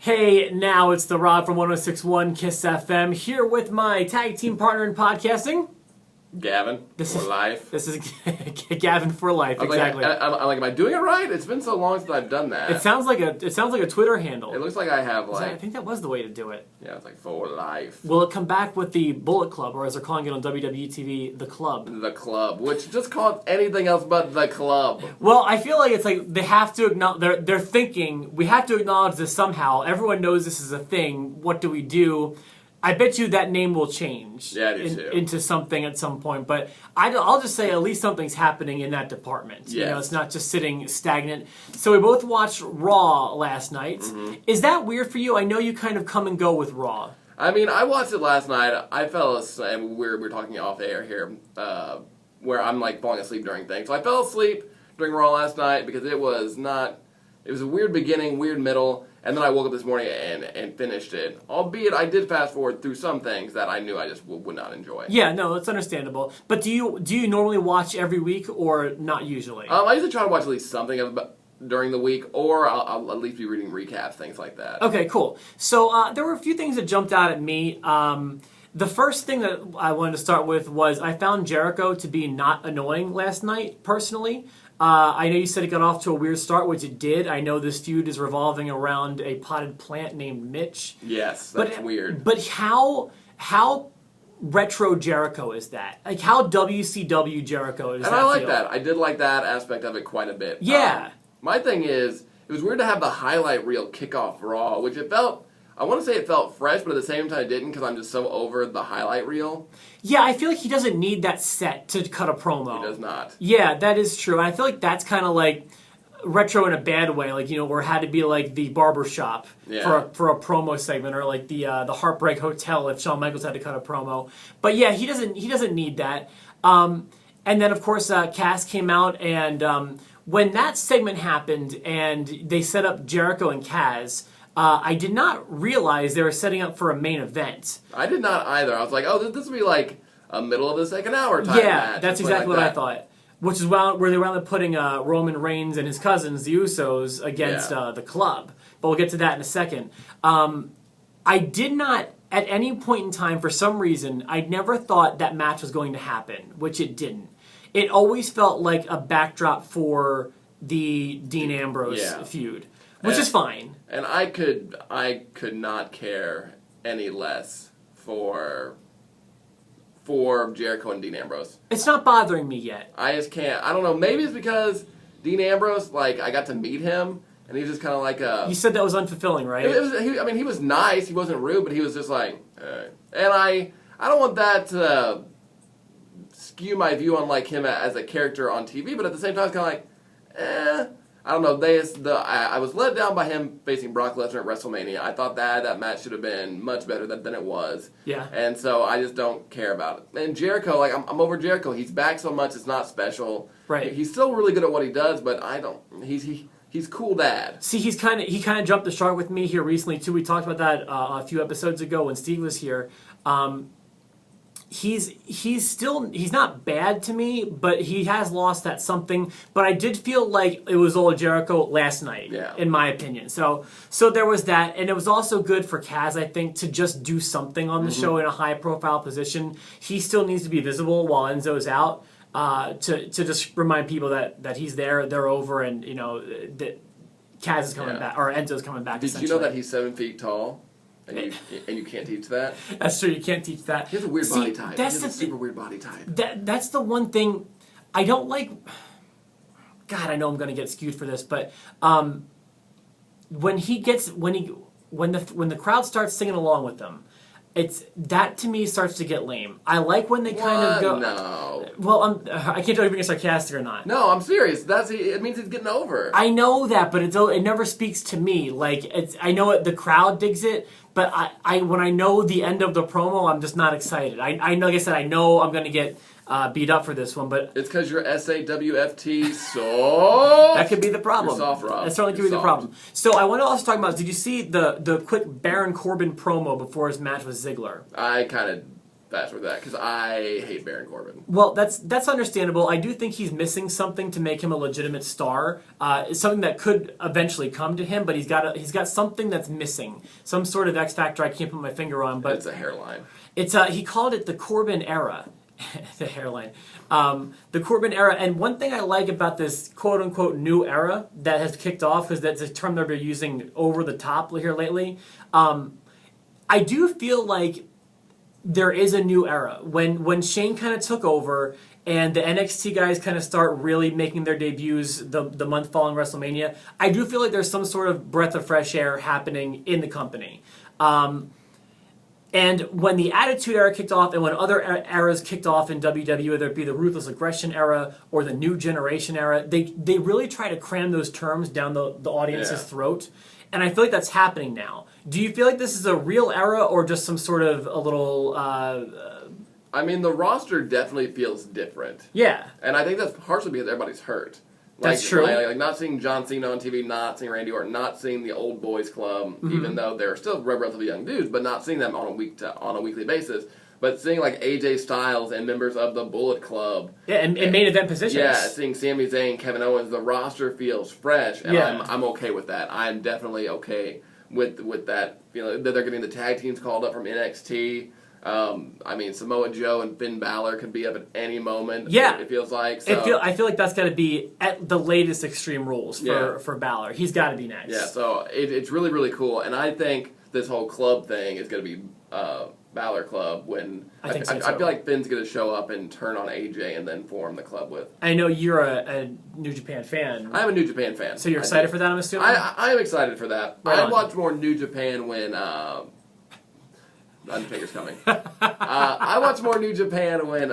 Hey, now it's the Rob from 106.1 KISS FM here with my tag team partner in podcasting, Gavin, for life. This is Gavin for life, exactly. I'm like, am I doing it right? It's been so long since I've done that. It sounds like a Twitter handle. It looks like I have I think that was the way to do it. Yeah, it's like for life. Will it come back with the Bullet Club, or as they're calling it on WWE TV, the Club? The Club, which just called anything else but the Club. Well, I feel like it's like they have to acknowledge, they're thinking, we have to acknowledge this somehow. Everyone knows this is a thing. What do we do? I bet you that name will change into something at some point, but I'll just say at least something's happening in that department. Yes. You know, it's not just sitting stagnant. So we both watched Raw last night. Mm-hmm. Is that weird for you? I know you kind of come and go with Raw. I mean, I watched it last night. I fell asleep, and we're talking off air here, where I'm like falling asleep during things. So I fell asleep during Raw last night because it was a weird beginning, weird middle, and then I woke up this morning and finished it. Albeit I did fast forward through some things that I knew I just would not enjoy. Yeah, no, that's understandable. But do you normally watch every week or not usually? I usually try to watch at least something during the week, or I'll at least be reading recaps, things like that. Okay, cool. So there were a few things that jumped out at me. The first thing that I wanted to start with was I found Jericho to be not annoying last night, personally. I know you said it got off to a weird start, which it did. I know this feud is revolving around a potted plant named Mitch. Yes, that's weird. But how retro Jericho is that? Like, how WCW Jericho is that? And I like that. I did like that aspect of it quite a bit. Yeah. My thing is, it was weird to have the highlight reel kick off Raw, which it felt... I want to say it felt fresh, but at the same time it didn't because I'm just so over the highlight reel. Yeah, I feel like he doesn't need that set to cut a promo. He does not. Yeah, that is true. And I feel like that's kind of like retro in a bad way, like, you know, where it had to be like the barbershop for a promo segment, or like the Heartbreak Hotel if Shawn Michaels had to cut a promo. But yeah, he doesn't need that. And then of course Cass came out, and when that segment happened and they set up Jericho and Cass, I did not realize they were setting up for a main event. I did not either. I was like, oh, this will be like a middle of the second hour type match. Yeah, that's exactly what I thought. Which is where they wound up putting Roman Reigns and his cousins, the Usos, against the Club. But we'll get to that in a second. I did not, at any point in time, for some reason, I never thought that match was going to happen, which it didn't. It always felt like a backdrop for the Dean Ambrose feud. Which is fine. And I could not care any less for Jericho and Dean Ambrose. It's not bothering me yet. I just can't. I don't know. Maybe it's because Dean Ambrose, like, I got to meet him, and he's just kind of like a... You said that was unfulfilling, right? He was nice. He wasn't rude, but he was just like... And I don't want that to skew my view on, like, him as a character on TV, but at the same time, it's kind of like, I don't know. I was let down by him facing Brock Lesnar at WrestleMania. I thought that match should have been much better than it was. Yeah. And so I just don't care about it. And Jericho, like, I'm over Jericho. He's back so much, it's not special. Right. He's still really good at what he does, but I don't. He's cool dad. See, he kind of jumped the shark with me here recently too. We talked about that a few episodes ago when Steve was here. He's not bad to me, but he has lost that something. But I did feel like it was old Jericho last night, in my opinion. So there was that, and it was also good for Kaz, I think, to just do something on the show in a high profile position. He still needs to be visible while Enzo's out, to just remind people that he's there, they're over, and you know that Kaz is coming back, or Enzo's coming back. Did you know that he's 7 feet tall? And you can't teach that? That's true, you can't teach that. He has a weird body type. He has a super weird body type. That's the one thing I don't like. God, I know I'm going to get skewed for this, but when the crowd starts singing along with them, that to me starts to get lame. I like when they kind of go. No. Well, I can't tell if you're being sarcastic or not. No, I'm serious. It means he's getting over. I know that, but it never speaks to me. Like I know the crowd digs it, but when I know the end of the promo, I'm just not excited. Like I said, I know I'm going to get beat up for this one, but it's because you're SAWFT soft. That could be the problem. You're soft, Rob. That certainly could be the problem. So I want to also talk about, did you see the quick Baron Corbin promo before his match with Ziggler? I kind of faster with that because I hate Baron Corbin. Well, that's understandable. I do think he's missing something to make him a legitimate star. It's something that could eventually come to him, but he's got something that's missing, some sort of X factor I can't put my finger on. But it's a hairline. It's he called it the Corbin era. The hairline. The Corbin era. And one thing I like about this quote-unquote new era that has kicked off, because that's a term that they're using over the top here lately, I do feel like there is a new era. When Shane kind of took over and the NXT guys kind of start really making their debuts the month following WrestleMania, I do feel like there's some sort of breath of fresh air happening in the company. And when the Attitude Era kicked off and when other eras kicked off in WWE, whether it be the Ruthless Aggression Era or the New Generation Era, they really try to cram those terms down the audience's throat. And I feel like that's happening now. Do you feel like this is a real era or just some sort of a little... I mean, the roster definitely feels different. Yeah. And I think that's partially because everybody's hurt. That's true. Like not seeing John Cena on TV, not seeing Randy Orton, not seeing the Old Boys Club, even though they're still relatively young dudes, but not seeing them on a weekly basis. But seeing like AJ Styles and members of the Bullet Club, and main event positions. Yeah, seeing Sami Zayn, Kevin Owens, the roster feels fresh, and I'm okay with that. I'm definitely okay with that. You know, that they're getting the tag teams called up from NXT. I mean, Samoa Joe and Finn Balor could be up at any moment. Yeah, it feels like. So. I feel like that's got to be at the latest Extreme Rules for Balor. He's got to be next. Yeah, so it's really really cool, and I think this whole club thing is going to be Balor Club. When I feel like Finn's going to show up and turn on AJ and then form the club with. I know you're a New Japan fan. I'm a New Japan fan. So you're excited for that? I'm assuming. I am excited for that. Right I watch more New Japan when. Undertaker's coming. I watched more New Japan when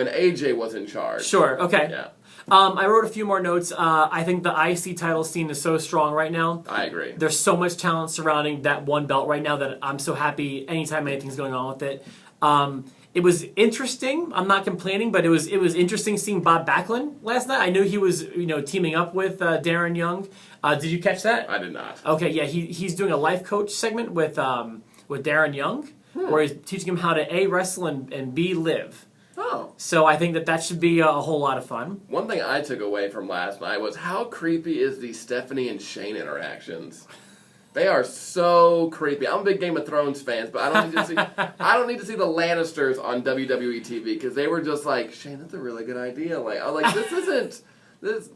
AJ was in charge. Sure. Okay. Yeah. I wrote a few more notes. I think the IC title scene is so strong right now. I agree. There's so much talent surrounding that one belt right now that I'm so happy anytime anything's going on with it. It was interesting. I'm not complaining, but it was interesting seeing Bob Backlund last night. I knew he was teaming up with Darren Young. Did you catch that? I did not. Okay. Yeah. He's doing a life coach segment with Darren Young, where he's teaching him how to A, wrestle, and B, live. Oh. So I think that should be a whole lot of fun. One thing I took away from last night was how creepy is the Stephanie and Shane interactions. They are so creepy. I'm a big Game of Thrones fan, but I don't need to see the Lannisters on WWE TV because they were just like, Shane, that's a really good idea. Like, I was like, this isn't this.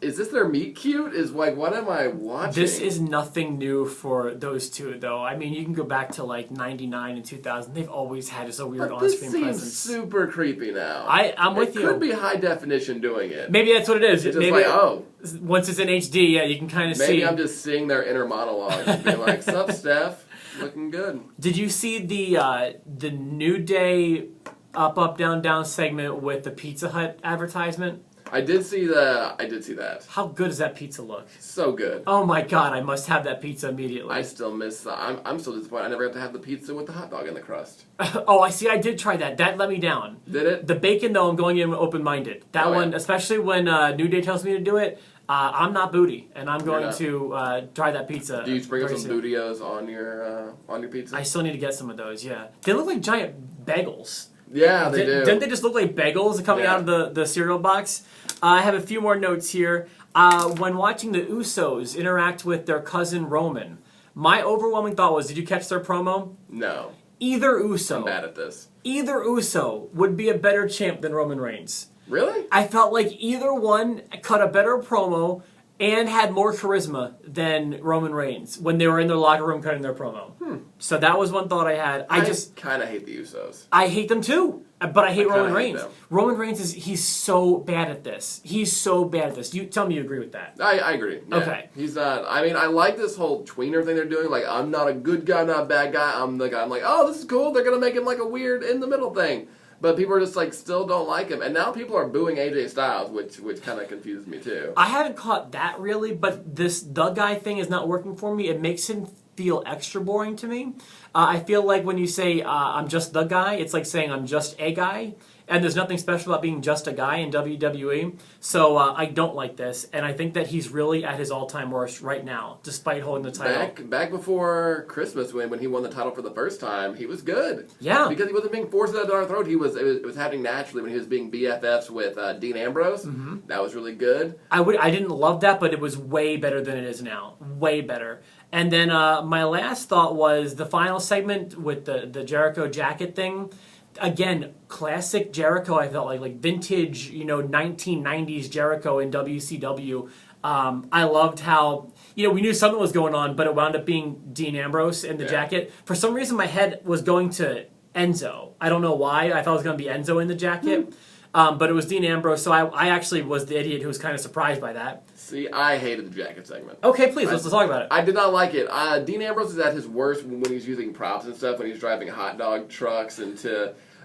Is this their meet cute? Is like, what am I watching? This is nothing new for those two, though. I mean, you can go back to like '99 and 2000. They've always had just a weird on-screen presence. This seems super creepy now. I'm with you. It could be high definition doing it. Maybe that's what it is. It's just maybe once it's in HD, yeah, you can kind of see. Maybe I'm just seeing their inner monologue and being like, "Sup, Steph? Looking good." Did you see the New Day up down down segment with the Pizza Hut advertisement? I did see that. How good does that pizza look? So good. Oh my god, I must have that pizza immediately. I still miss I'm still disappointed I never got to have the pizza with the hot dog in the crust. Oh, I see. I did try that. That let me down. Did it? The bacon, though, I'm going in open-minded. That one, especially when New Day tells me to do it, I'm not booty, and I'm going to try that pizza. Do you sprinkle some Bootios on your pizza? I still need to get some of those, yeah. They look like giant bagels. Yeah, they do. Didn't they just look like bagels coming out of the cereal box? I have a few more notes here. When watching the Usos interact with their cousin Roman, my overwhelming thought was, did you catch their promo? No. Either Uso. I'm bad at this. Either Uso would be a better champ than Roman Reigns. Really? I felt like either one cut a better promo and had more charisma than Roman Reigns when they were in their locker room cutting their promo. So that was one thought I had. I just kind of hate the Usos. I hate them too, but I hate Roman Reigns. Roman Reigns he's so bad at this. He's so bad at this. You tell me you agree with that. I agree. Yeah. Okay. He's not. I mean, I like this whole tweener thing they're doing. Like, I'm not a good guy, not a bad guy. I'm the guy. I'm like, oh, this is cool. They're gonna make him like a weird in the middle thing. But people are just like still don't like him, and now people are booing AJ Styles, which kind of confuses me too. I haven't caught that really, but the guy thing is not working for me. It makes him feel extra boring to me. I feel like when you say I'm just the guy, it's like saying I'm just a guy. And there's nothing special about being just a guy in WWE. So I don't like this. And I think that he's really at his all-time worst right now, despite holding the title. Back before Christmas, when he won the title for the first time, he was good. Yeah. Because he wasn't being forced down our throat. It was happening naturally when he was being BFFs with Dean Ambrose. Mm-hmm. That was really good. I didn't love that, but it was way better than it is now. Way better. And then my last thought was the final segment with the Jericho jacket thing. Again, classic Jericho. I felt like vintage, 1990s Jericho in WCW. I loved how we knew something was going on, but it wound up being Dean Ambrose in the jacket. For some reason, my head was going to Enzo. I don't know why. I thought it was going to be Enzo in the jacket, but it was Dean Ambrose. So I actually was the idiot who was kind of surprised by that. See, I hated the jacket segment. Okay, please, let's talk about it. I did not like it. Dean Ambrose is at his worst when he's using props and stuff, when he's driving hot dog trucks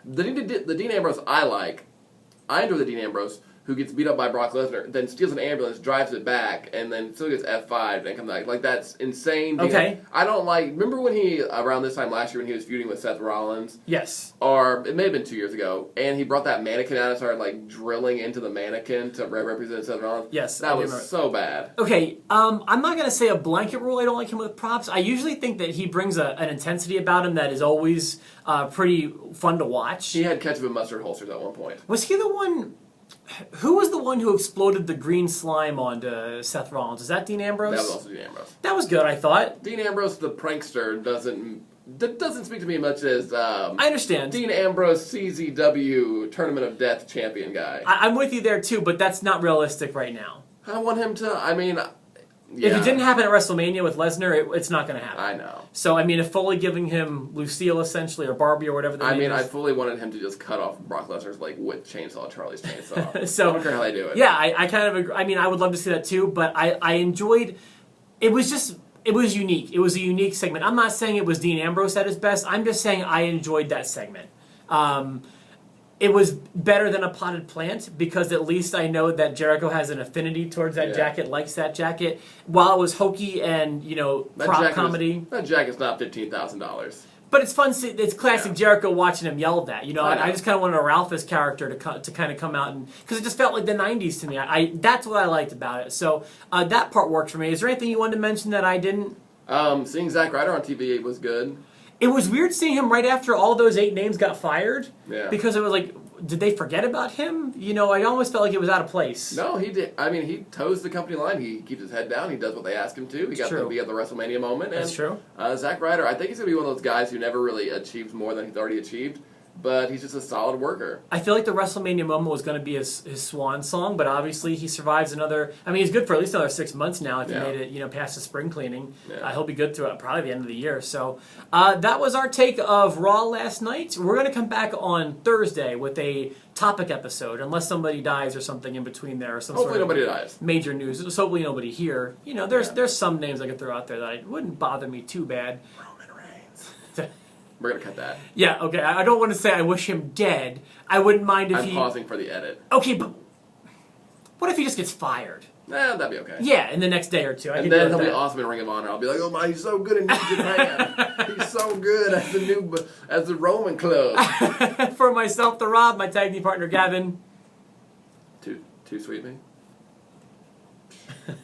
the Dean Ambrose I like. I enjoy the Dean Ambrose who gets beat up by Brock Lesnar, then steals an ambulance, drives it back, and then still gets F5'd and comes back. Like, that's insane. Okay. I don't like... Remember when around this time last year, when he was feuding with Seth Rollins? Yes. Or, it may have been 2 years ago, and he brought that mannequin out and started, drilling into the mannequin to represent Seth Rollins? Yes. That was so bad. Okay, I'm not going to say a blanket rule I don't like him with props. I usually think that he brings an intensity about him that is always pretty fun to watch. He had ketchup and mustard holsters at one point. Was he the one... Who was the one who exploded the green slime onto Seth Rollins? Is that Dean Ambrose? That was also Dean Ambrose. That was good, I thought. Dean Ambrose, the prankster, doesn't speak to me much as... I understand. Dean Ambrose, CZW, Tournament of Death champion guy. I'm with you there, too, but that's not realistic right now. I want him to... If it didn't happen at WrestleMania with Lesnar, it's not going to happen. I know. So, if fully giving him Lucille, essentially, or Barbie, or whatever the name is... I fully wanted him to just cut off Brock Lesnar's, with Charlie's chainsaw. So, I don't care how they do it. Yeah, I kind of agree. I would love to see that, too, but I enjoyed... It was unique. It was a unique segment. I'm not saying it was Dean Ambrose at his best. I'm just saying I enjoyed that segment. It was better than a potted plant because at least I know that Jericho has an affinity towards that jacket, likes that jacket. While it was hokey and, prop comedy. That jacket's not $15,000. But it's fun. It's classic Jericho watching him yell that. I just kind of wanted a Ralphus character to kind of come out because it just felt like the 90s to me. That's what I liked about it. So that part worked for me. Is there anything you wanted to mention that I didn't? Seeing Zack Ryder on TV was good. It was weird seeing him right after all those 8 names got fired. Yeah. Because it was like, did they forget about him? I almost felt like it was out of place. No, he did. He toes the company line. He keeps his head down. He does what they ask him to. He got the WrestleMania moment. That's true. Zack Ryder, I think he's going to be one of those guys who never really achieves more than he's already achieved. But he's just a solid worker. I feel like the WrestleMania moment was going to be his swan song, but obviously he survives another... he's good for at least another 6 months now if he made it, past the spring cleaning. Yeah. He'll be good throughout probably the end of the year. So that was our take of Raw last night. We're going to come back on Thursday with a topic episode, unless somebody dies or something in between there. Or some hopefully nobody dies. Major news. Just hopefully nobody here. There's some names I could throw out there that wouldn't bother me too bad. We're going to cut that. Yeah, okay. I don't want to say I wish him dead. I wouldn't mind if I'm pausing for the edit. Okay, but what if he just gets fired? That'd be okay. Yeah, in the next day or two. And then he'll be awesome in Ring of Honor. I'll be like, oh my, he's so good in New Japan. He's so good as the Roman Club. For myself, the Rob, my tag team partner, Gavin. Too sweet, me?